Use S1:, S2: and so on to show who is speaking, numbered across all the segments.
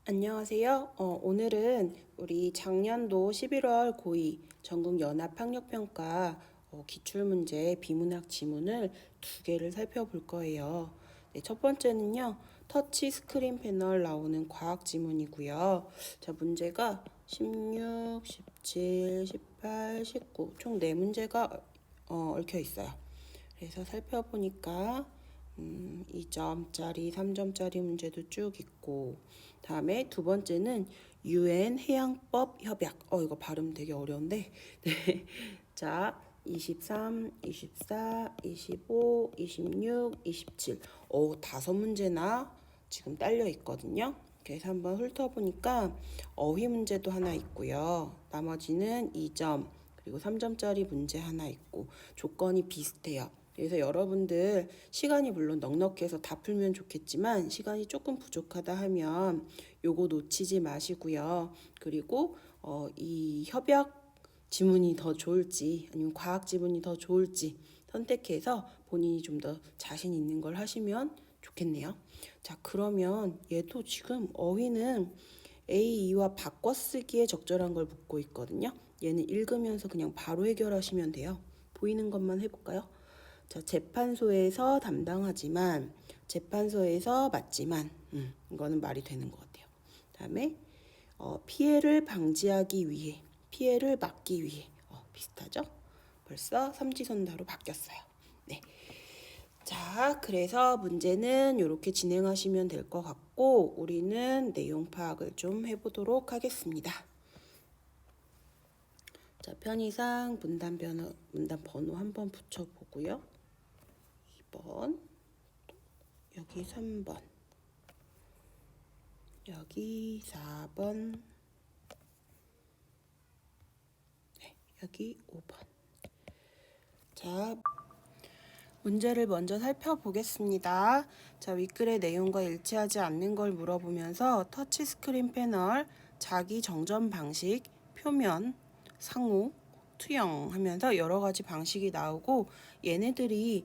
S1: 안녕하세요. 오늘은 우리 작년도 11월 고2 전국 연합학력평가 기출문제 비문학 지문을 두 개를 살펴볼 거예요. 네, 첫 번째는요. 터치 스크린 패널 나오는 과학 지문이고요. 자, 문제가 16, 17, 18, 19 총 4문제가 얽혀 있어요. 그래서 살펴보니까 2점짜리, 3점짜리 문제도 쭉 있고, 다음에 두 번째는 UN 해양법 협약. 이거 발음 되게 어려운데. 네. 자, 23, 24, 25, 26, 27. 5문제나 지금 딸려 있거든요. 그래서 한번 훑어보니까 어휘 문제도 하나 있고요. 나머지는 2점, 그리고 3점짜리 문제 하나 있고, 조건이 비슷해요. 그래서 여러분들 시간이 물론 넉넉해서 다 풀면 좋겠지만 시간이 조금 부족하다 하면 요거 놓치지 마시고요. 그리고 이 협약 지문이 더 좋을지 아니면 과학 지문이 더 좋을지 선택해서 본인이 좀 더 자신 있는 걸 하시면 좋겠네요. 자, 그러면 얘도 지금 어휘는 A, E와 바꿔쓰기에 적절한 걸 묻고 있거든요. 얘는 읽으면서 그냥 바로 해결하시면 돼요. 보이는 것만 해볼까요? 자, 재판소에서 담당하지만, 재판소에서 맞지만, 이거는 말이 되는 것 같아요. 다음에, 피해를 방지하기 위해, 피해를 막기 위해, 비슷하죠? 벌써 삼지선다로 바뀌었어요. 네. 자, 그래서 문제는 이렇게 진행하시면 될 것 같고, 우리는 내용 파악을 좀 해보도록 하겠습니다. 자, 편의상 문단 번호 한번 붙여보고요. 2번, 여기 3번, 여기 4번, 네, 여기 5번. 자, 문제를 먼저 살펴보겠습니다. 자, 윗글의 내용과 일치하지 않는 걸 물어보면서 터치스크린 패널, 자기 정전 방식, 표면, 상호, 투영 하면서 여러 가지 방식이 나오고 얘네들이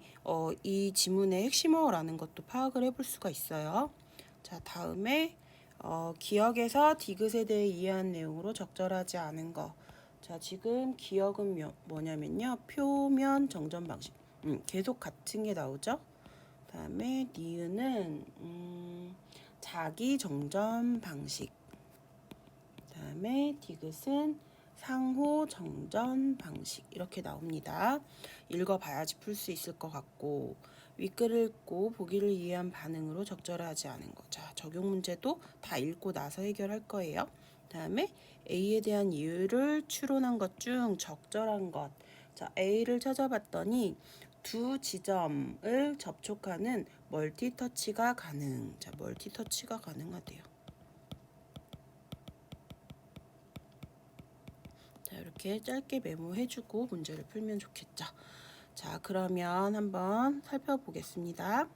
S1: 이 지문의 핵심어라는 것도 파악을 해볼 수가 있어요. 자, 다음에 기억에서 디귿에 대해 이해한 내용으로 적절하지 않은 거. 자, 지금 기억은 뭐냐면요. 표면 정전 방식. 계속 같은 게 나오죠. 다음에 니은은 자기 정전 방식. 다음에 디귿은 상호 정전 방식 이렇게 나옵니다. 읽어봐야지 풀 수 있을 것 같고 윗글을 읽고 보기를 이해한 반응으로 적절하지 않은 거. 자, 적용 문제도 다 읽고 나서 해결할 거예요. 다음에 A에 대한 이유를 추론한 것 중 적절한 것. 자, A를 찾아봤더니 두 지점을 접촉하는 멀티터치가 가능. 자, 멀티터치가 가능하대요. 자, 이렇게 짧게 메모해주고 문제를 풀면 좋겠죠. 자, 그러면 한번 살펴보겠습니다.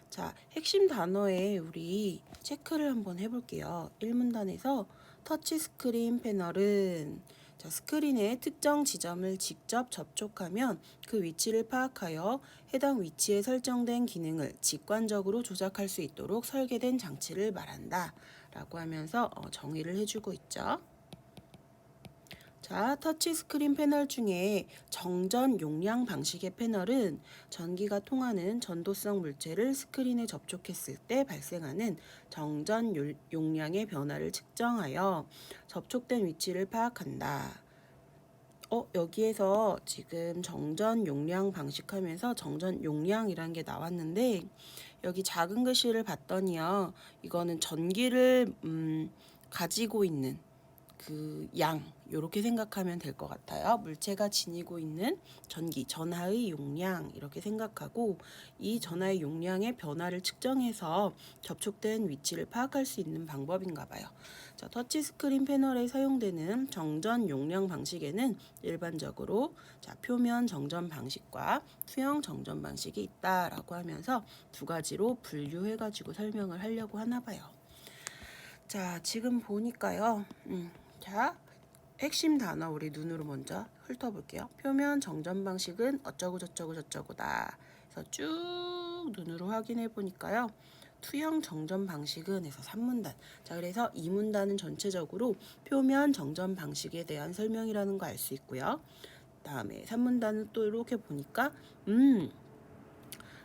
S1: 자, 핵심 단어에 우리 체크를 한번 해볼게요. 1문단에서 터치 스크린 패널은 자, 스크린의 특정 지점을 직접 접촉하면 그 위치를 파악하여 해당 위치에 설정된 기능을 직관적으로 조작할 수 있도록 설계된 장치를 말한다. 라고 하면서 정의를 해주고 있죠. 자, 터치스크린 패널 중에 정전 용량 방식의 패널은 전기가 통하는 전도성 물체를 스크린에 접촉했을 때 발생하는 정전 용량의 변화를 측정하여 접촉된 위치를 파악한다. 여기에서 지금 정전 용량 방식 하면서 정전 용량이라는 게 나왔는데 여기 작은 글씨를 봤더니요. 이거는 전기를 가지고 있는 그 요렇게 생각하면 될 것 같아요. 물체가 지니고 있는 전기, 전하의 용량 이렇게 생각하고 이 전하의 용량의 변화를 측정해서 접촉된 위치를 파악할 수 있는 방법인가 봐요. 자, 터치스크린 패널에 사용되는 정전 용량 방식에는 일반적으로 자, 표면 정전 방식과 투영 정전 방식이 있다라고 하면서 두 가지로 분류해가지고 설명을 하려고 하나 봐요. 자, 지금 보니까요. 자, 핵심 단어 우리 눈으로 먼저 훑어볼게요. 표면 정전 방식은 어쩌고 저쩌고 저쩌고다. 그래서 쭉 눈으로 확인해 보니까요. 투영 정전 방식은 해서 3문단. 자, 그래서 2문단은 전체적으로 표면 정전 방식에 대한 설명이라는 거 알 수 있고요. 다음에 3문단은 또 이렇게 보니까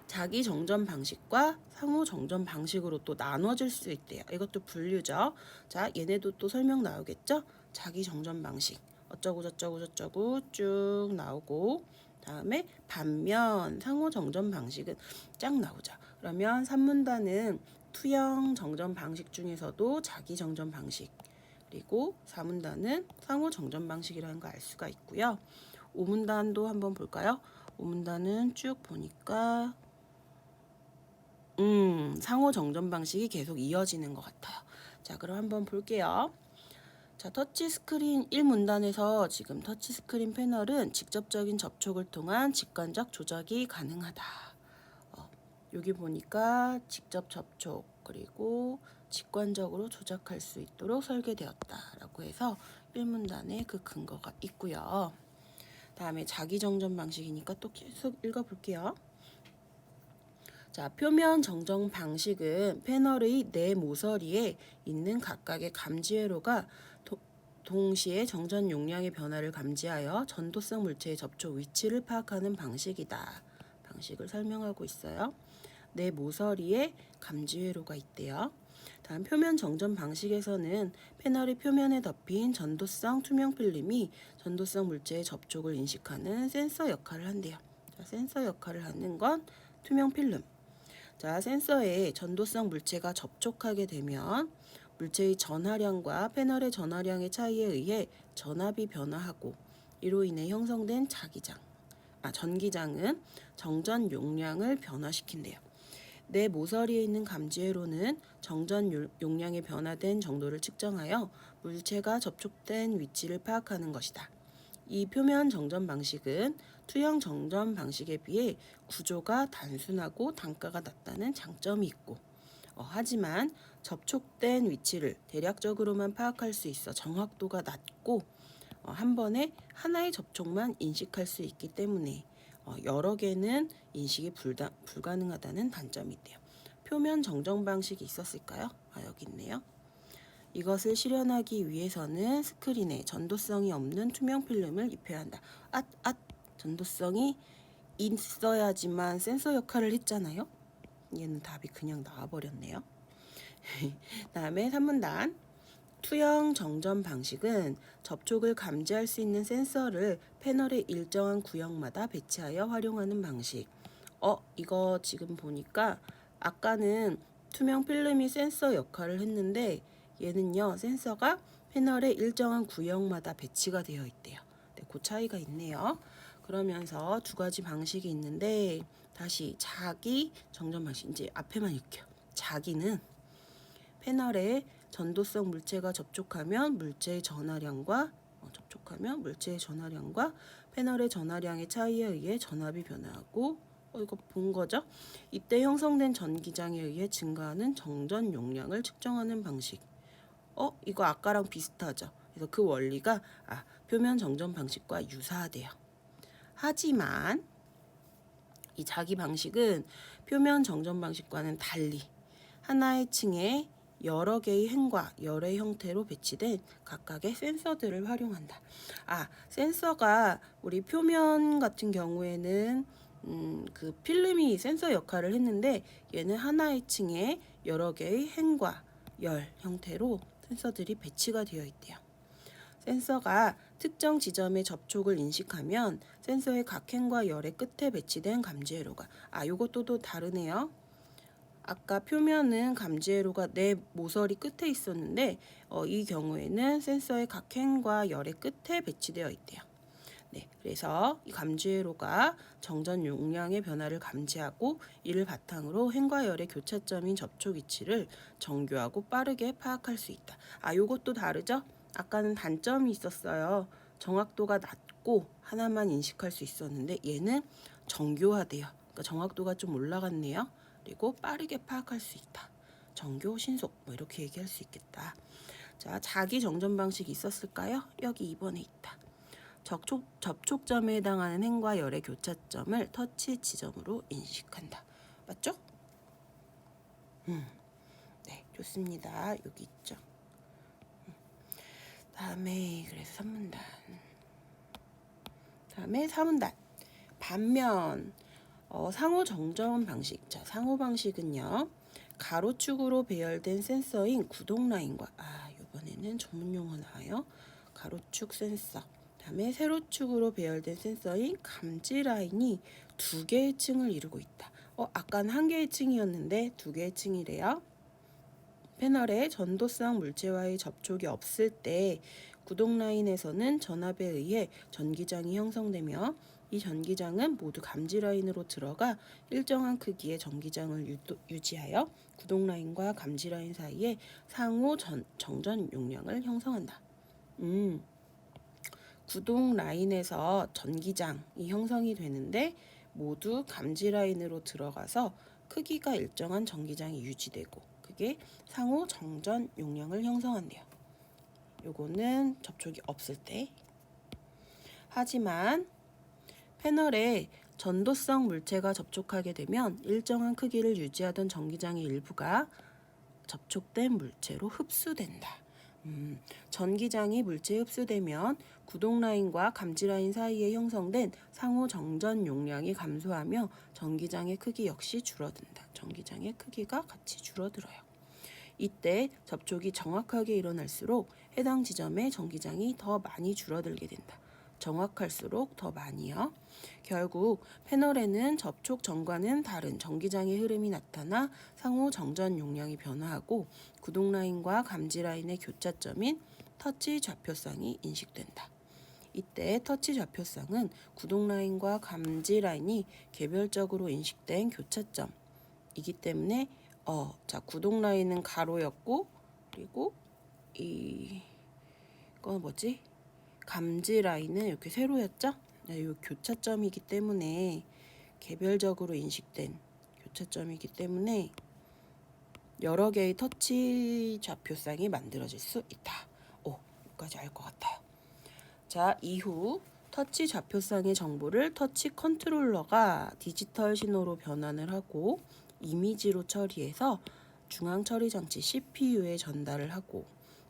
S1: 자기 정전 방식과 상호 정전 방식으로 또 나눠질 수 있대요. 이것도 분류죠. 자, 얘네도 또 설명 나오겠죠? 자기 정전 방식 어쩌고 저쩌고 저쩌고 쭉 나오고, 다음에 반면 상호 정전 방식은 쫙 나오죠. 그러면 3문단은 투영 정전 방식 중에서도 자기 정전 방식, 그리고 4문단은 상호 정전 방식이라는 거 알 수가 있고요. 5문단도 한번 볼까요? 5문단은 쭉 보니까 상호 정전 방식이 계속 이어지는 것 같아요. 자, 그럼 한번 볼게요. 자, 터치스크린 1문단에서 지금 터치스크린 패널은 직접적인 접촉을 통한 직관적 조작이 가능하다. 여기 보니까 직접 접촉 그리고 직관적으로 조작할 수 있도록 설계되었다라고 해서 1문단에 그 근거가 있고요. 다음에 자기 정전 방식이니까 또 계속 읽어볼게요. 자, 표면 정전 방식은 패널의 네 모서리에 있는 각각의 감지 회로가 동시에 정전 용량의 변화를 감지하여 전도성 물체의 접촉 위치를 파악하는 방식이다. 방식을 설명하고 있어요. 네 모서리에 감지 회로가 있대요. 다음 표면 정전 방식에서는 패널의 표면에 덮인 전도성 투명 필름이 전도성 물체의 접촉을 인식하는 센서 역할을 한대요. 자, 센서 역할을 하는 건 투명 필름. 자, 센서에 전도성 물체가 접촉하게 되면 물체의 전하량과 패널의 전하량의 차이에 의해 전압이 변화하고, 이로 인해 형성된 전기장은 정전 용량을 변화시킨대요. 내 모서리에 있는 감지회로는 정전 용량의 변화된 정도를 측정하여 물체가 접촉된 위치를 파악하는 것이다. 이 표면 정전 방식은 투영 정전 방식에 비해 구조가 단순하고 단가가 낮다는 장점이 있고, 하지만 접촉된 위치를 대략적으로만 파악할 수 있어 정확도가 낮고, 한 번에 하나의 접촉만 인식할 수 있기 때문에 여러 개는 인식이 불가능하다는 단점이 있대요. 표면 정전 방식이 있었을까요? 여기 있네요. 이것을 실현하기 위해서는 스크린에 전도성이 없는 투명 필름을 입혀야 한다. 전도성이 있어야지만 센서 역할을 했잖아요. 얘는 답이 그냥 나와버렸네요. 다음에 3문단. 투영 정전 방식은 접촉을 감지할 수 있는 센서를 패널의 일정한 구역마다 배치하여 활용하는 방식. 이거 지금 보니까 아까는 투명 필름이 센서 역할을 했는데 얘는요, 센서가 패널의 일정한 구역마다 배치가 되어 있대요. 네, 그 차이가 있네요. 그러면서 두 가지 방식이 있는데, 다시 자기 정전 방식, 이제 앞에만 읽게요. 자기는 패널에 전도성 물체가 접촉하면 물체의 전하량과 패널의 전하량의 차이에 의해 전압이 변화하고, 이거 본 거죠? 이때 형성된 전기장에 의해 증가하는 정전 용량을 측정하는 방식. 이거 아까랑 비슷하죠? 그래서 그 원리가 표면 정전 방식과 유사하대요. 하지만 이 자기 방식은 표면 정전 방식과는 달리 하나의 층에 여러 개의 행과 열의 형태로 배치된 각각의 센서들을 활용한다. 센서가 우리 표면 같은 경우에는 그 필름이 센서 역할을 했는데, 얘는 하나의 층에 여러 개의 행과 열 형태로 센서들이 배치가 되어 있대요. 센서가 특정 지점의 접촉을 인식하면 센서의 각 행과 열의 끝에 배치된 감지 회로가 요것도 또 다르네요. 아까 표면은 감지 회로가 내 모서리 끝에 있었는데 이 경우에는 센서의 각 행과 열의 끝에 배치되어 있대요. 네, 그래서 이 감지 회로가 정전 용량의 변화를 감지하고 이를 바탕으로 행과 열의 교차점인 접촉 위치를 정교하고 빠르게 파악할 수 있다. 요것도 다르죠? 아까는 단점이 있었어요. 정확도가 낮고 하나만 인식할 수 있었는데 얘는 정교하대요. 그러니까 정확도가 좀 올라갔네요. 그리고 빠르게 파악할 수 있다. 정교, 신속 이렇게 얘기할 수 있겠다. 자, 자기 정전 방식이 있었을까요? 여기 2번에 있다. 접촉점에 해당하는 행과 열의 교차점을 터치 지점으로 인식한다. 맞죠? 네, 좋습니다. 여기 있죠. 다음에 그래서 3문단. 다음에 4문단. 반면 상호 정전 방식. 자, 상호 방식은요. 가로축으로 배열된 센서인 구동 라인과 이번에는 전문 용어 나와요. 가로축 센서. 다음에 세로축으로 배열된 센서인 감지 라인이 두 개의 층을 이루고 있다. 아까는 한 개의 층이었는데 두 개의 층이래요. 패널에 전도성 물체와의 접촉이 없을 때 구동 라인에서는 전압에 의해 전기장이 형성되며 이 전기장은 모두 감지 라인으로 들어가 일정한 크기의 전기장을 유지하여 구동 라인과 감지 라인 사이에 상호 정전 용량을 형성한다. 구동 라인에서 전기장이 형성이 되는데 모두 감지 라인으로 들어가서 크기가 일정한 전기장이 유지되고 그게 상호 정전 용량을 형성한대요. 요거는 접촉이 없을 때. 하지만 패널에 전도성 물체가 접촉하게 되면 일정한 크기를 유지하던 전기장의 일부가 접촉된 물체로 흡수된다. 전기장이 물체에 흡수되면 구동 라인과 감지 라인 사이에 형성된 상호 정전 용량이 감소하며 전기장의 크기 역시 줄어든다. 전기장의 크기가 같이 줄어들어요. 이때 접촉이 정확하게 일어날수록 해당 지점의 전기장이 더 많이 줄어들게 된다. 정확할수록 더 많이요. 결국 패널에는 접촉 전과는 다른 전기장의 흐름이 나타나 상호 정전 용량이 변화하고 구동 라인과 감지 라인의 교차점인 터치 좌표쌍이 인식된다. 이때 터치 좌표쌍은 구동 라인과 감지 라인이 개별적으로 인식된 교차점이기 때문에 구동 라인은 가로였고 그리고 이건 뭐지? 감지 라인은 이렇게 세로였죠? 이 교차점이기 때문에 개별적으로 인식된 교차점이기 때문에 여러 개의 터치 좌표쌍이 만들어질 수 있다. 여기까지 알 것 같아요. 자, 이후 터치 좌표쌍의 정보를 터치 컨트롤러가 디지털 신호로 변환을 하고 이미지로 처리해서 중앙 처리 장치 CPU에 전달을 하고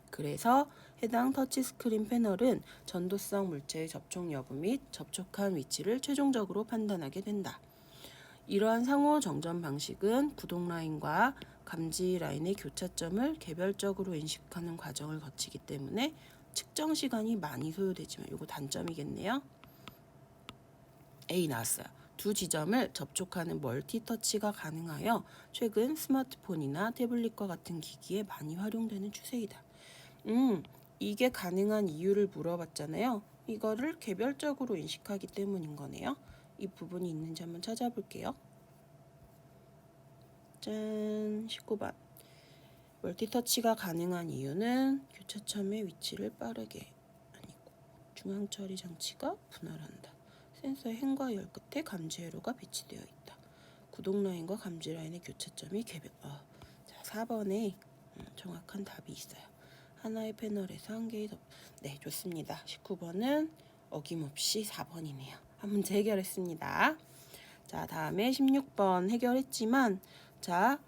S1: 그래서 해당 터치스크린 패널은 전도성 물체의 접촉 여부 및 접촉한 위치를 최종적으로 판단하게 된다. 이러한 상호 정전 방식은 구동 라인과 감지 라인의 교차점을 개별적으로 인식하는 과정을 거치기 때문에 측정 시간이 많이 소요되지만 이거 단점이겠네요. A 나왔어요. 두 지점을 접촉하는 멀티터치가 가능하여 최근 스마트폰이나 태블릿과 같은 기기에 많이 활용되는 추세이다. 이게 가능한 이유를 물어봤잖아요. 이거를 개별적으로 인식하기 때문인 거네요. 이 부분이 있는지 한번 찾아볼게요. 짠, 19번. 멀티터치가 가능한 이유는 교차점의 위치를 빠르게 중앙 처리 장치가 분할한다. 센서의 행과 열 끝에 감지 회로가 배치되어 있다. 구동 라인과 감지 라인의 교차점이 개별. 자, 4번에 정확한 답이 있어요. 하나의 패널에서 한 개의 네, 좋습니다. 19번은 어김없이 4번이네요. 한 문제 해결했습니다. 자, 다음에 16번 해결했지만 자,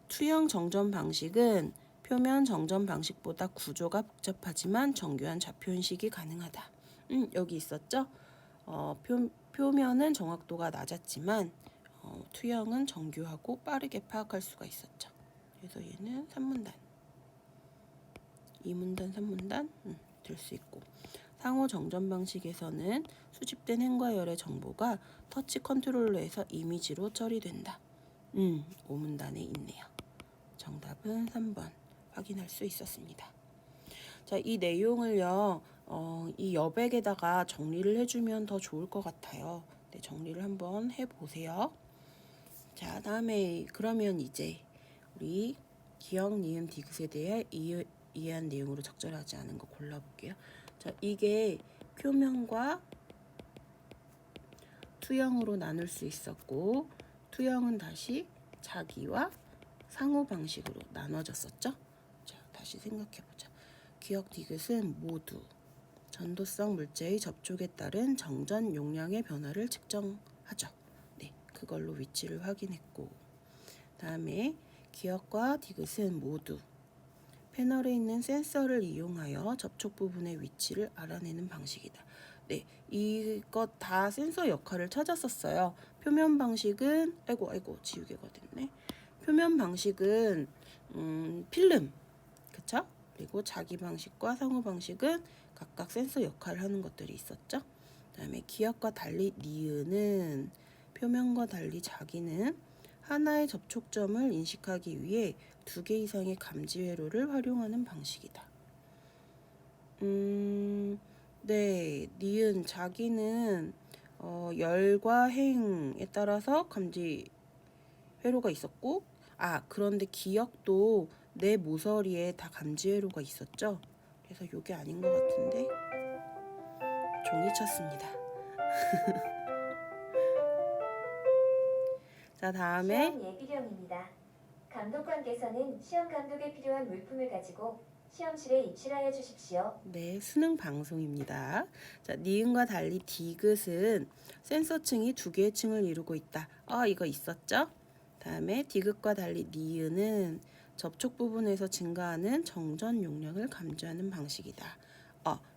S1: 투영 정전 방식은 표면 정전 방식보다 구조가 복잡하지만 정교한 좌표 인식이 가능하다. 여기 있었죠? 표면은 정확도가 낮았지만 투영은 정교하고 빠르게 파악할 수가 있었죠. 그래서 얘는 3문단, 2문단, 3문단 될 수 있고 상호 정전 방식에서는 수집된 행과 열의 정보가 터치 컨트롤러에서 이미지로 처리된다. 5문단에 있네요. 정답은 3번 확인할 수 있었습니다. 자, 이 내용을요. 이 여백에다가 정리를 해주면 더 좋을 것 같아요. 네, 정리를 한번 해보세요. 자, 다음에 그러면 이제 우리 기억, 니은, 디귿에 대해 이해한 내용으로 적절하지 않은 거 골라볼게요. 자, 이게 표면과 투영으로 나눌 수 있었고 투영은 다시 자기와 상호 방식으로 나눠졌었죠. 자, 다시 생각해보자. 기억, 디귿은 모두 전도성 물체의 접촉에 따른 정전 용량의 변화를 측정하죠. 네, 그걸로 위치를 확인했고 다음에 기역과 디귿은 모두 패널에 있는 센서를 이용하여 접촉 부분의 위치를 알아내는 방식이다. 네, 이것 다 센서 역할을 찾았었어요. 표면 방식은 아이고 지우개가 됐네. 표면 방식은 필름, 그쵸? 그리고 자기 방식과 상호 방식은 각각 센서 역할을 하는 것들이 있었죠. 그다음에 기역과 달리 니은은 표면과 달리 자기는 하나의 접촉점을 인식하기 위해 2개 이상의 감지 회로를 활용하는 방식이다. 네, 니은 자기는 열과 행에 따라서 감지 회로가 있었고, 그런데 기역도 내 모서리에 다 감지 회로가 있었죠. 그래서 이게 아닌 것 같은데 종이 쳤습니다. 자, 다음에
S2: 시험 예비령입니다. 감독관께서는 시험 감독에 필요한 물품을 가지고 시험실에 입실하여 주십시오.
S1: 네, 수능 방송입니다. 자, 니은과 달리 디귿은 센서층이 2개의 층을 이루고 있다. 이거 있었죠? 다음에 디귿과 달리 니은은 접촉 부분에서 증가하는 정전 용량을 감지하는 방식이다.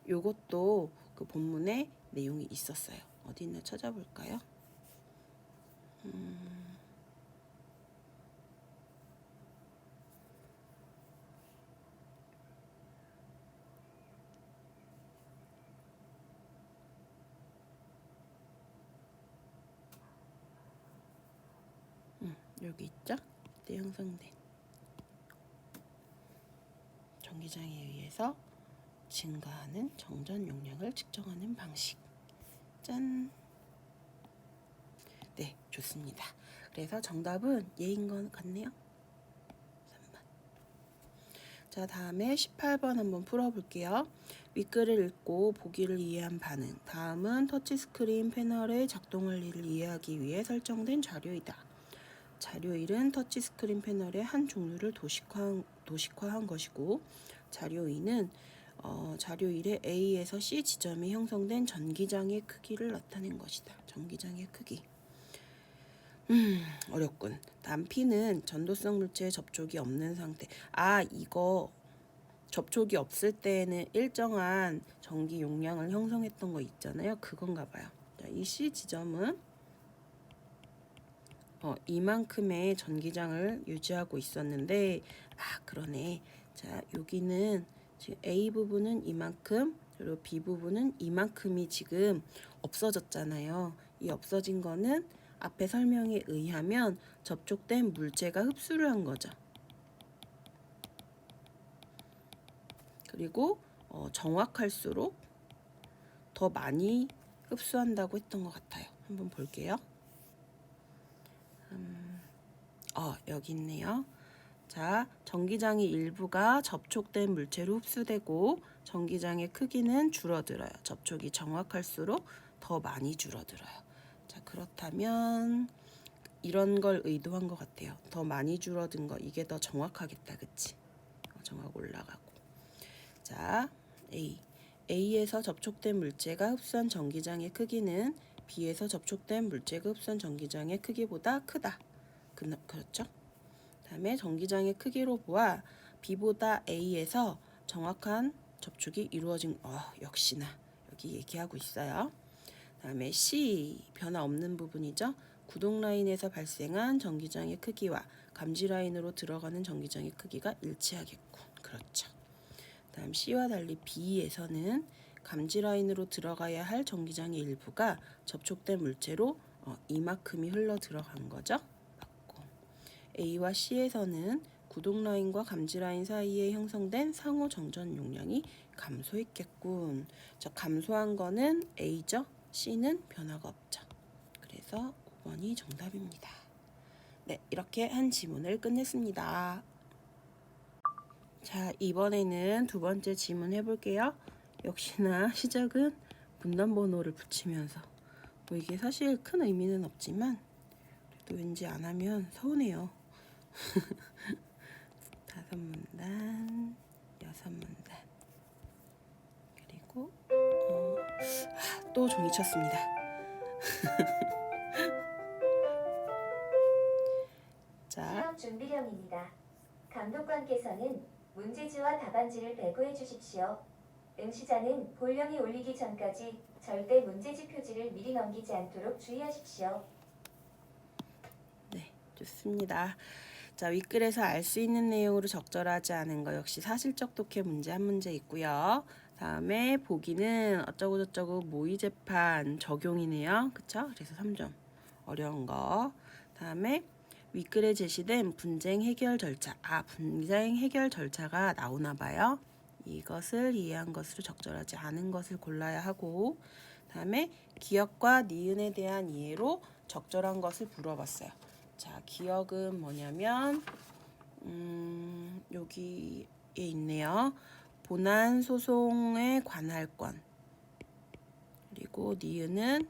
S1: 요것도 그 본문에 내용이 있었어요. 어디 있나 찾아볼까요? 여기 있죠? 이때 형성된 전기장에 의해서 증가하는 정전 용량을 측정하는 방식. 짠! 네, 좋습니다. 그래서 정답은 예인 것 같네요. 3번. 자, 다음에 18번 한번 풀어볼게요. 윗글을 읽고 보기를 이해한 반응. 다음은 터치스크린 패널의 작동 원리를 이해하기 위해 설정된 자료이다. 자료 1은 터치스크린 패널의 한 종류를 도식화한 것이고, 자료 2는 자료 1의 A에서 C 지점이 형성된 전기장의 크기를 나타낸 것이다. 전기장의 크기. 어렵군. 다음 P는 전도성 물체에 접촉이 없는 상태. 이거 접촉이 없을 때는 일정한 전기 용량을 형성했던 거 있잖아요. 그건가 봐요. 자, 이 C 지점은 이만큼의 전기장을 유지하고 있었는데, 그러네. 자, 여기는 지금 A 부분은 이만큼, 그리고 B 부분은 이만큼이 지금 없어졌잖아요. 이 없어진 거는 앞에 설명에 의하면 접촉된 물체가 흡수를 한 거죠. 그리고 정확할수록 더 많이 흡수한다고 했던 것 같아요. 한번 볼게요. 여기 있네요. 자, 전기장의 일부가 접촉된 물체로 흡수되고 전기장의 크기는 줄어들어요. 접촉이 정확할수록 더 많이 줄어들어요. 자, 그렇다면 이런 걸 의도한 것 같아요. 더 많이 줄어든 거, 이게 더 정확하겠다, 그치? 정확 올라가고. 자, A에서 접촉된 물체가 흡수한 전기장의 크기는 B에서 접촉된 물체가 흡수한 전기장의 크기보다 크다. 그렇죠? 다음에 전기장의 크기로 보아 B보다 A에서 정확한 접촉이 이루어진 역시나 여기 얘기하고 있어요. 다음에 C 변화 없는 부분이죠. 구동 라인에서 발생한 전기장의 크기와 감지 라인으로 들어가는 전기장의 크기가 일치하겠군. 그렇죠. 다음 C와 달리 B에서는 감지 라인으로 들어가야 할 전기장의 일부가 접촉된 물체로 이만큼이 흘러 들어간 거죠. A와 C에서는 구동 라인과 감지 라인 사이에 형성된 상호 정전 용량이 감소했겠군. 자, 감소한 거는 A죠. C는 변화가 없죠. 그래서 5번이 정답입니다. 네, 이렇게 한 지문을 끝냈습니다. 자, 이번에는 두 번째 지문 해볼게요. 역시나 시작은 분단 번호를 붙이면서 이게 사실 큰 의미는 없지만 그래도 왠지 안 하면 서운해요. 5문단, 6문단. 그리고 또 종이 쳤습니다. 자,
S2: 시험 준비령입니다. 감독관께서는 문제지와 답안지를 배부해 주십시오. 응시자는 볼륨이 올리기 전까지 절대 문제지 표지를 미리 넘기지 않도록 주의하십시오.
S1: 네, 좋습니다. 자, 윗글에서 알 수 있는 내용으로 적절하지 않은 거 역시 사실적 독해 문제 한 문제 있고요. 다음에 보기는 어쩌고저쩌고 모의재판 적용이네요. 그쵸? 그래서 3점. 어려운 거. 다음에 윗글에 제시된 분쟁 해결 절차. 분쟁 해결 절차가 나오나 봐요. 이것을 이해한 것으로 적절하지 않은 것을 골라야 하고, 다음에 기억과 니은에 대한 이해로 적절한 것을 물어봤어요. 자, 기억은 뭐냐면 여기에 있네요. 본안 소송에 관할 건. 그리고 니은은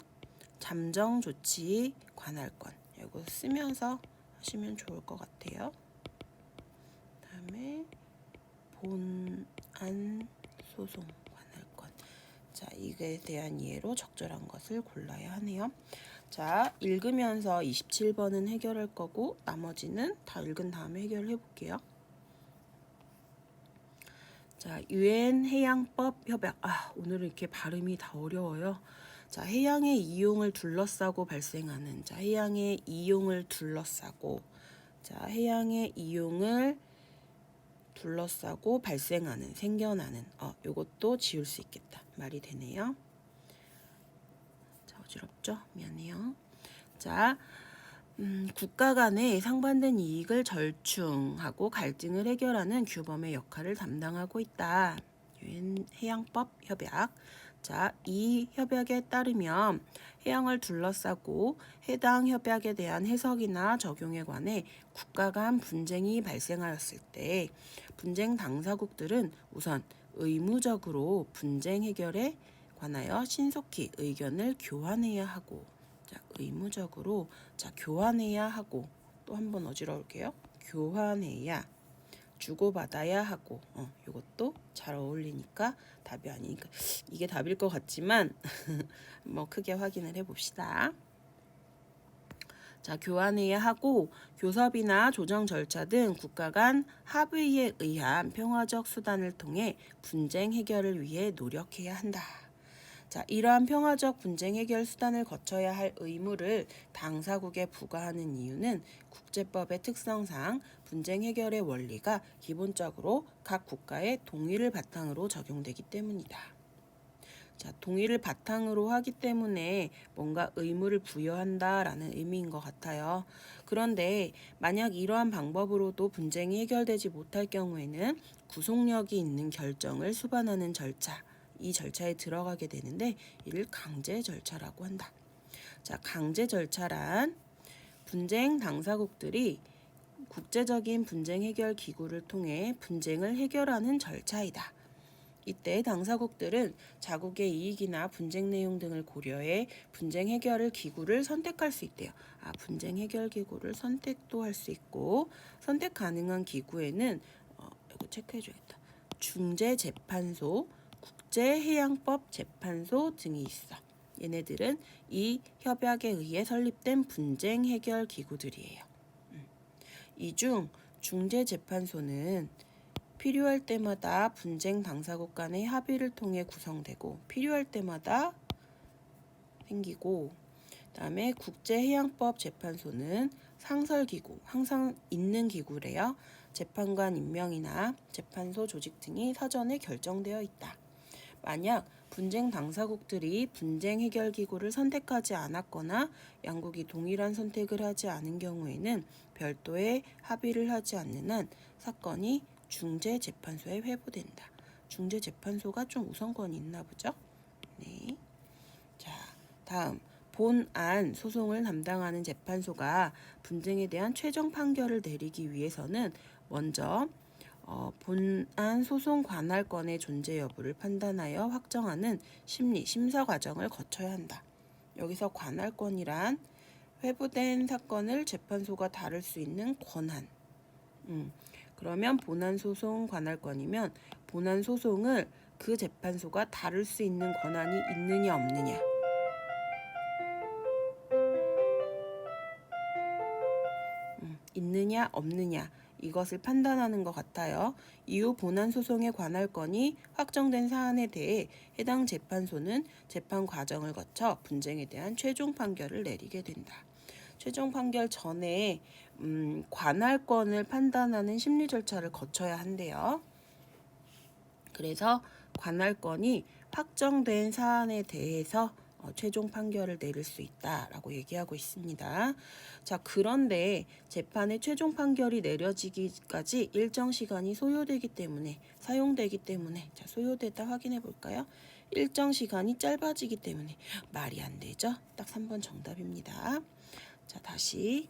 S1: 잠정 조치 관할 건. 이거 쓰면서 하시면 좋을 것 같아요. 다음에 본안 소송 관할 건. 자, 이거에 대한 이해로 적절한 것을 골라야 하네요. 자, 읽으면서 27번은 해결할 거고 나머지는 다 읽은 다음에 해결해 볼게요. 자, 유엔 해양법 협약. 오늘은 이렇게 발음이 다 어려워요. 자, 해양의 이용을 둘러싸고 발생하는. 자, 해양의 이용을 둘러싸고. 자, 해양의 이용을 둘러싸고 발생하는, 생겨나는. 요것도 지울 수 있겠다. 말이 되네요. 자, 어지럽죠? 미안해요. 자, 국가 간의 상반된 이익을 절충하고 갈등을 해결하는 규범의 역할을 담당하고 있다. 유엔 해양법 협약. 자, 이 협약에 따르면 해양을 둘러싸고 해당 협약에 대한 해석이나 적용에 관해 국가 간 분쟁이 발생하였을 때 분쟁 당사국들은 우선 의무적으로 분쟁 해결에 관하여 신속히 의견을 교환해야 하고, 자, 의무적으로 교환해야 하고, 또 한 번 어지러울게요. 교환해야, 주고받아야 하고. 이것도 잘 어울리니까 답이 아니니까 이게 답일 것 같지만 뭐 크게 확인을 해봅시다. 자, 교환해야 하고 교섭이나 조정 절차 등 국가 간 합의에 의한 평화적 수단을 통해 분쟁 해결을 위해 노력해야 한다. 자, 이러한 평화적 분쟁 해결 수단을 거쳐야 할 의무를 당사국에 부과하는 이유는 국제법의 특성상 분쟁 해결의 원리가 기본적으로 각 국가의 동의를 바탕으로 적용되기 때문이다. 자, 동의를 바탕으로 하기 때문에 뭔가 의무를 부여한다라는 의미인 것 같아요. 그런데 만약 이러한 방법으로도 분쟁이 해결되지 못할 경우에는 구속력이 있는 결정을 수반하는 절차, 이 절차에 들어가게 되는데 이를 강제 절차라고 한다. 자, 강제 절차란 분쟁 당사국들이 국제적인 분쟁 해결 기구를 통해 분쟁을 해결하는 절차이다. 이때 당사국들은 자국의 이익이나 분쟁 내용 등을 고려해 분쟁 해결 기구를 선택할 수 있대요. 분쟁 해결 기구를 선택도 할 수 있고, 선택 가능한 기구에는 이거 체크해줘야겠다. 중재재판소, 국제해양법 재판소 등이 있어. 얘네들은 이 협약에 의해 설립된 분쟁 해결 기구들이에요. 이 중 중재재판소는 필요할 때마다 분쟁 당사국 간의 합의를 통해 구성되고 필요할 때마다 생기고, 그다음에 국제해양법 재판소는 상설기구, 항상 있는 기구래요. 재판관 임명이나 재판소 조직 등이 사전에 결정되어 있다. 만약 분쟁 당사국들이 분쟁 해결 기구를 선택하지 않았거나 양국이 동일한 선택을 하지 않은 경우에는 별도의 합의를 하지 않는 한 사건이 중재재판소에 회부된다. 중재재판소가 좀 우선권이 있나 보죠? 네. 자, 다음 본안 소송을 담당하는 재판소가 분쟁에 대한 최종 판결을 내리기 위해서는 먼저 본안 소송 관할권의 존재 여부를 판단하여 확정하는 심사 과정을 거쳐야 한다. 여기서 관할권이란 회부된 사건을 재판소가 다룰 수 있는 권한. 그러면 본안 소송 관할권이면 본안 소송을 그 재판소가 다룰 수 있는 권한이 있느냐 없느냐. 있느냐 없느냐. 이것을 판단하는 것 같아요. 이후 본안 소송의 관할권이 확정된 사안에 대해 해당 재판소는 재판 과정을 거쳐 분쟁에 대한 최종 판결을 내리게 된다. 최종 판결 전에 관할권을 판단하는 심리 절차를 거쳐야 한대요. 그래서 관할권이 확정된 사안에 대해서 최종 판결을 내릴 수 있다라고 얘기하고 있습니다. 자, 그런데 재판의 최종 판결이 내려지기까지 일정 시간이 소요되기 때문에 자, 소요되다 확인해 볼까요? 일정 시간이 짧아지기 때문에 말이 안 되죠? 딱 3번 정답입니다. 자, 다시.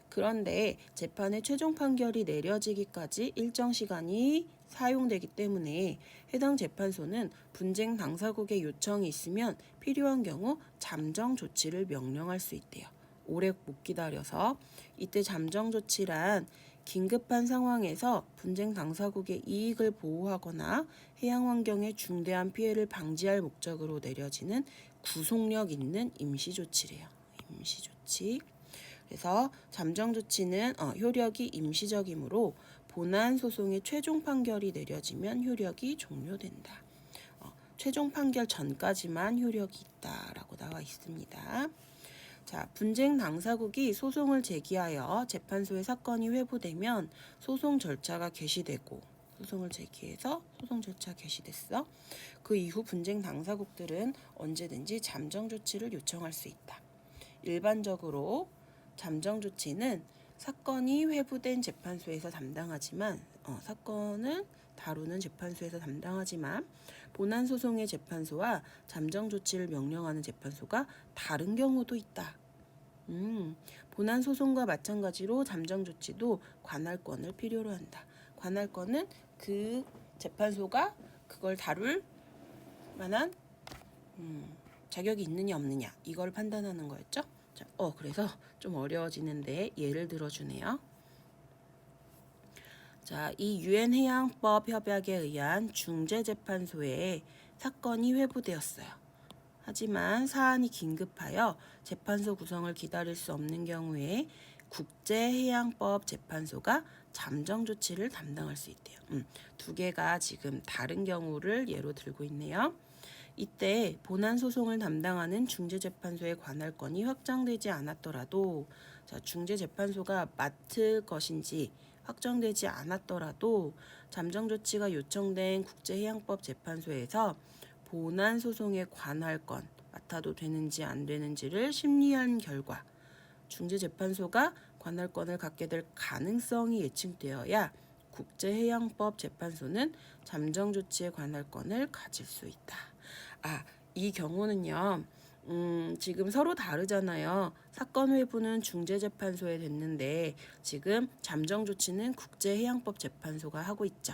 S1: 그런데 재판의 최종 판결이 내려지기까지 일정 시간이 사용되기 때문에 해당 재판소는 분쟁 당사국의 요청이 있으면 필요한 경우 잠정 조치를 명령할 수 있대요. 오래 못 기다려서. 이때 잠정 조치란 긴급한 상황에서 분쟁 당사국의 이익을 보호하거나 해양 환경에 중대한 피해를 방지할 목적으로 내려지는 구속력 있는 임시 조치래요. 임시 조치. 그래서 잠정 조치는 효력이 임시적이므로 본안 소송의 최종 판결이 내려지면 효력이 종료된다. 최종 판결 전까지만 효력이 있다라고 나와 있습니다. 자, 분쟁 당사국이 소송을 제기하여 재판소에 사건이 회부되면 소송을 제기해서 소송 절차 개시됐어. 그 이후 분쟁 당사국들은 언제든지 잠정 조치를 요청할 수 있다. 일반적으로 잠정 조치는 사건이 회부된 재판소에서 담당하지만 사건을 다루는 재판소에서 담당하지만 본안 소송의 재판소와 잠정 조치를 명령하는 재판소가 다른 경우도 있다. 본안 소송과 마찬가지로 잠정 조치도 관할권을 필요로 한다. 관할권은 그 재판소가 그걸 다룰 만한 자격이 있느냐 없느냐 이걸 판단하는 거였죠. 자, 그래서 좀 어려워지는데 예를 들어주네요. 자, 이 유엔 해양법 협약에 의한 중재재판소에 사건이 회부되었어요. 하지만 사안이 긴급하여 재판소 구성을 기다릴 수 없는 경우에 국제해양법 재판소가 잠정 조치를 담당할 수 있대요. 두 개가 지금 다른 경우를 예로 들고 있네요. 이때 본안 소송을 담당하는 중재재판소의 관할권이 확정되지 않았더라도 중재재판소가 맡을 것인지 확정되지 않았더라도 잠정 조치가 요청된 국제해양법 재판소에서 본안 소송의 관할권 맡아도 되는지 안 되는지를 심리한 결과 중재재판소가 관할권을 갖게 될 가능성이 예측되어야 국제해양법 재판소는 잠정 조치의 관할권을 가질 수 있다. 이 경우는요. 지금 서로 다르잖아요. 사건 회부는 중재재판소에 됐는데 지금 잠정 조치는 국제해양법 재판소가 하고 있죠.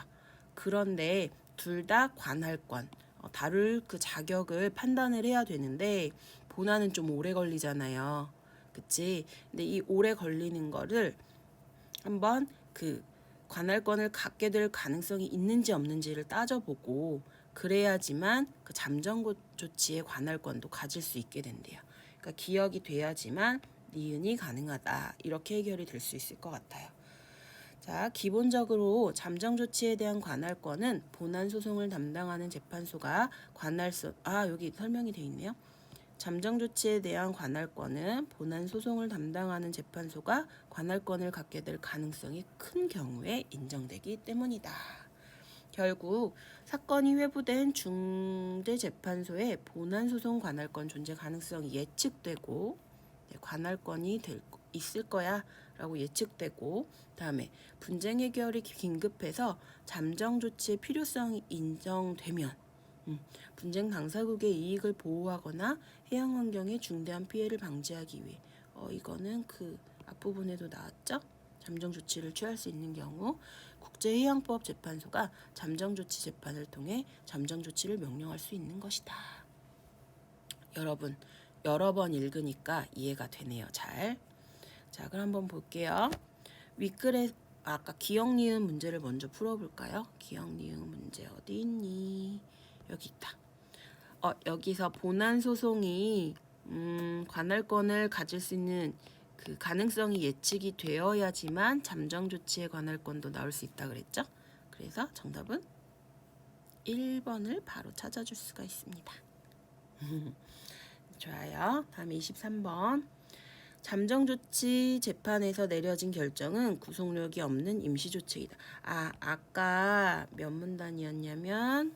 S1: 그런데 둘 다 관할권, 다룰 그 자격을 판단을 해야 되는데 본안은 좀 오래 걸리잖아요. 그치? 근데 이 오래 걸리는 거를 한번 그 관할권을 갖게 될 가능성이 있는지 없는지를 따져보고 그래야지만 그 잠정 조치의 관할권도 가질 수 있게 된대요. 그러니까 기억이 돼야지만 니은이 가능하다. 이렇게 해결이 될 수 있을 것 같아요. 자, 기본적으로 잠정 조치에 대한 관할권은 본안 소송을 담당하는 재판소가 여기 설명이 돼 있네요. 잠정 조치에 대한 관할권은 본안 소송을 담당하는 재판소가 관할권을 갖게 될 가능성이 큰 경우에 인정되기 때문이다. 결국 사건이 회부된 중재재판소에 본안 소송 관할권 존재 가능성이 예측되고 관할권이 있을 거야 라고 예측되고 다음에 분쟁 해결이 긴급해서 잠정 조치의 필요성이 인정되면 분쟁 당사국의 이익을 보호하거나 해양 환경에 중대한 피해를 방지하기 위해 이거는 그 앞부분에도 나왔죠? 잠정 조치를 취할 수 있는 경우 국제해양법 재판소가 잠정 조치 재판을 통해 잠정 조치를 명령할 수 있는 것이다. 여러분 여러 번 읽으니까 이해가 되네요. 잘. 자, 그럼 한번 볼게요. 윗글에 아까 기억 니은 문제를 먼저 풀어볼까요? 기억 니은 문제 어디 있니? 여기 있다. 여기서 본안 소송이 관할권을 가질 수 있는 그 가능성이 예측이 되어야지만 잠정 조치에 관할 건도 나올 수 있다 그랬죠? 그래서 정답은 1번을 바로 찾아줄 수가 있습니다. 좋아요. 다음에 23번. 잠정조치 재판에서 내려진 결정은 구속력이 없는 임시조치이다. 아까 몇 문단이었냐면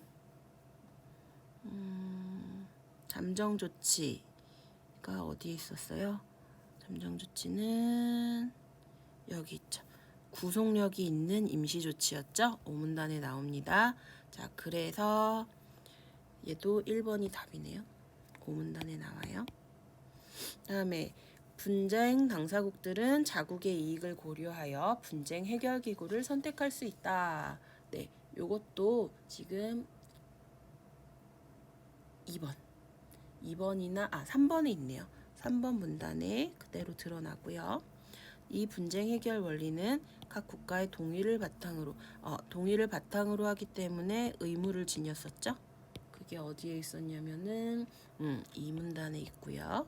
S1: 잠정조치가 어디에 있었어요? 잠정조치는 여기 있죠. 구속력이 있는 임시조치였죠? 5문단에 나옵니다. 자, 그래서 얘도 1번이 답이네요. 5문단에 나와요. 다음에 분쟁 당사국들은 자국의 이익을 고려하여 분쟁 해결 기구를 선택할 수 있다. 네, 요것도 지금 3번에 있네요. 3번 문단에 그대로 드러나고요. 이 분쟁 해결 원리는 각 국가의 동의를 바탕으로 하기 때문에 의무를 지녔었죠. 그게 어디에 있었냐면은 이 문단에 있고요.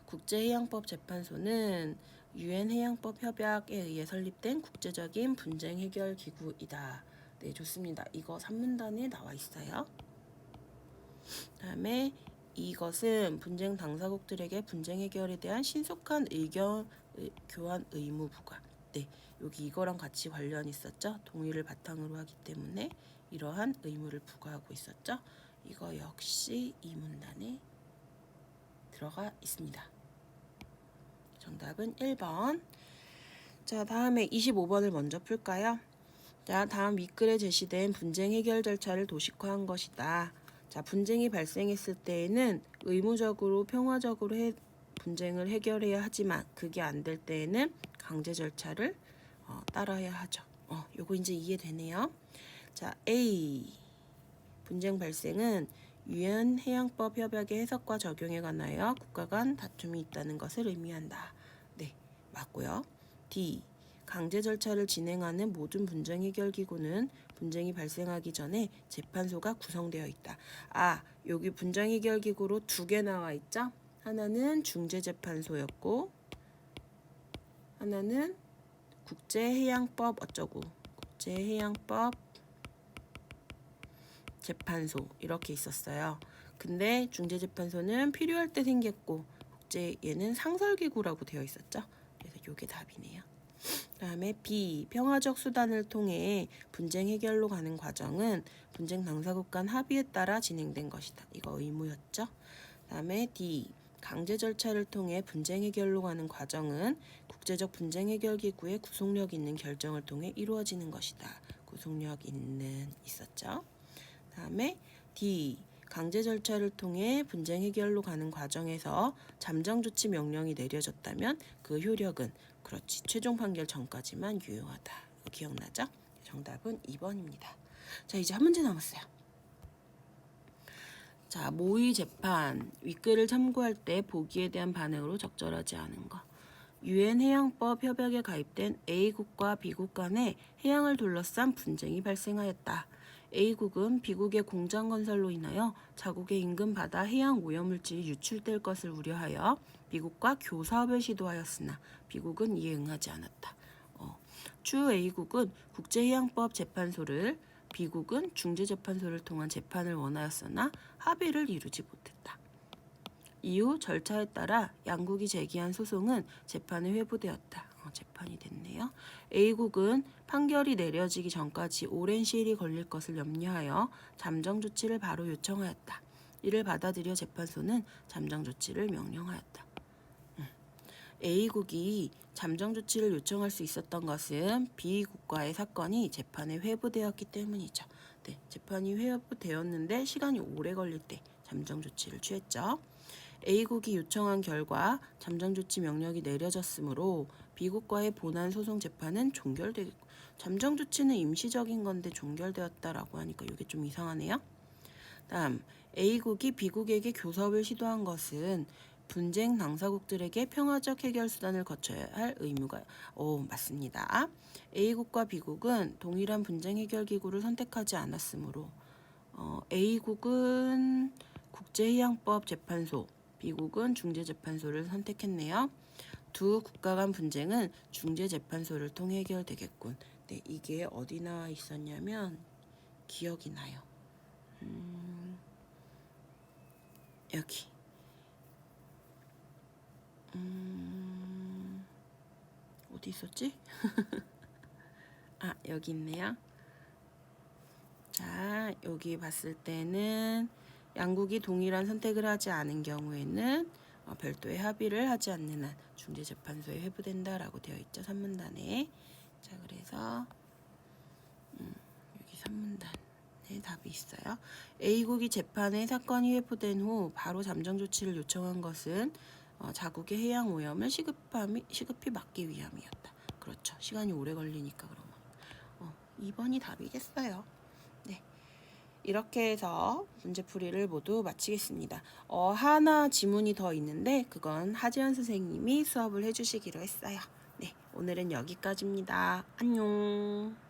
S1: 국제해양법 재판소는 유엔 해양법 협약에 의해 설립된 국제적인 분쟁 해결 기구이다. 네, 좋습니다. 이거 3문단에 나와 있어요. 다음에 이것은 분쟁 당사국들에게 분쟁 해결에 대한 신속한 의견 교환 의무 부과. 네, 여기 이거랑 같이 관련 있었죠. 동의를 바탕으로 하기 때문에 이러한 의무를 부과하고 있었죠. 이거 역시 이 문단에 들어가 있습니다. 정답은 1번. 자, 다음에 25번을 먼저 풀까요? 자, 다음 윗글에 제시된 분쟁 해결 절차를 도식화한 것이다. 자, 분쟁이 발생했을 때에는 의무적으로 평화적으로 분쟁을 해결해야 하지만 그게 안 될 때에는 강제 절차를 따라야 하죠. 요거 이제 이해되네요. 자, A. 분쟁 발생은 유엔 해양법 협약의 해석과 적용에 관하여 국가 간 다툼이 있다는 것을 의미한다. 네, 맞고요. D. 강제 절차를 진행하는 모든 분쟁 해결 기구는 분쟁이 발생하기 전에 재판소가 구성되어 있다. 여기 분쟁 해결 기구로 2개 나와 있죠? 하나는 중재재판소였고 하나는 국제해양법 국제해양법 재판소 이렇게 있었어요. 근데 중재재판소는 필요할 때 생겼고 얘는 상설기구라고 되어 있었죠. 그래서 이게 답이네요. 다음에 B. 평화적 수단을 통해 분쟁 해결로 가는 과정은 분쟁 당사국 간 합의에 따라 진행된 것이다. 이거 의무였죠. 다음에 D. 강제 절차를 통해 분쟁 해결로 가는 과정은 국제적 분쟁 해결 기구의 구속력 있는 결정을 통해 이루어지는 것이다. 구속력 있는 있었죠. 다음에 D. 강제 절차를 통해 분쟁 해결로 가는 과정에서 잠정 조치 명령이 내려졌다면 그 효력은 최종 판결 전까지만 유효하다. 기억나죠? 정답은 2번입니다. 자, 이제 한 문제 남았어요. 자, 모의 재판 윗글을 참고할 때 보기에 대한 반응으로 적절하지 않은 거. 유엔 해양법 협약에 가입된 A국과 B국 간에 해양을 둘러싼 분쟁이 발생하였다. A국은 B국의 공장 건설로 인하여 자국의 인근 바다 해양 오염물질이 유출될 것을 우려하여 B국과 교사업을 시도하였으나 B국은 이에 응하지 않았다. 추후 A국은 국제해양법 재판소를, B국은 중재재판소를 통한 재판을 원하였으나 합의를 이루지 못했다. 이후 절차에 따라 양국이 제기한 소송은 재판에 회부되었다. 재판이 됐네요. A국은 판결이 내려지기 전까지 오랜 시일이 걸릴 것을 염려하여 잠정 조치를 바로 요청하였다. 이를 받아들여 재판소는 잠정 조치를 명령하였다. A국이 잠정 조치를 요청할 수 있었던 것은 B국과의 사건이 재판에 회부되었기 때문이죠. 네, 재판이 회부되었는데 시간이 오래 걸릴 때 잠정 조치를 취했죠. A국이 요청한 결과 잠정 조치 명령이 내려졌으므로 B국과의 본안 소송 재판은 종결되고, 잠정 조치는 임시적인 건데 종결되었다라고 하니까 이게 좀 이상하네요. 다음, A국이 B국에게 교섭을 시도한 것은 분쟁 당사국들에게 평화적 해결 수단을 거쳐야 할 의무가 맞습니다. A국과 B국은 동일한 분쟁 해결 기구를 선택하지 않았으므로 A국은 국제해양법 재판소, B국은 중재재판소를 선택했네요. 두 국가 간 분쟁은 중재재판소를 통해 해결되겠군. 네, 이게 어디 나와 있었냐면 기억이 나요. 여기. 어디 있었지? 아, 여기 있네요. 자, 여기 봤을 때는 양국이 동일한 선택을 하지 않은 경우에는 별도의 합의를 하지 않는 한 중재재판소에 회부된다라고 되어 있죠. 3문단에. 자, 그래서 여기 3문단에 답이 있어요. A국이 재판에 사건이 회부된 후 바로 잠정 조치를 요청한 것은 자국의 해양 오염을 시급히 막기 위함이었다. 그렇죠. 시간이 오래 걸리니까 그러면 2번이 답이겠어요. 네. 이렇게 해서 문제풀이를 모두 마치겠습니다. 하나 지문이 더 있는데 그건 하지연 선생님이 수업을 해주시기로 했어요. 네, 오늘은 여기까지입니다. 안녕.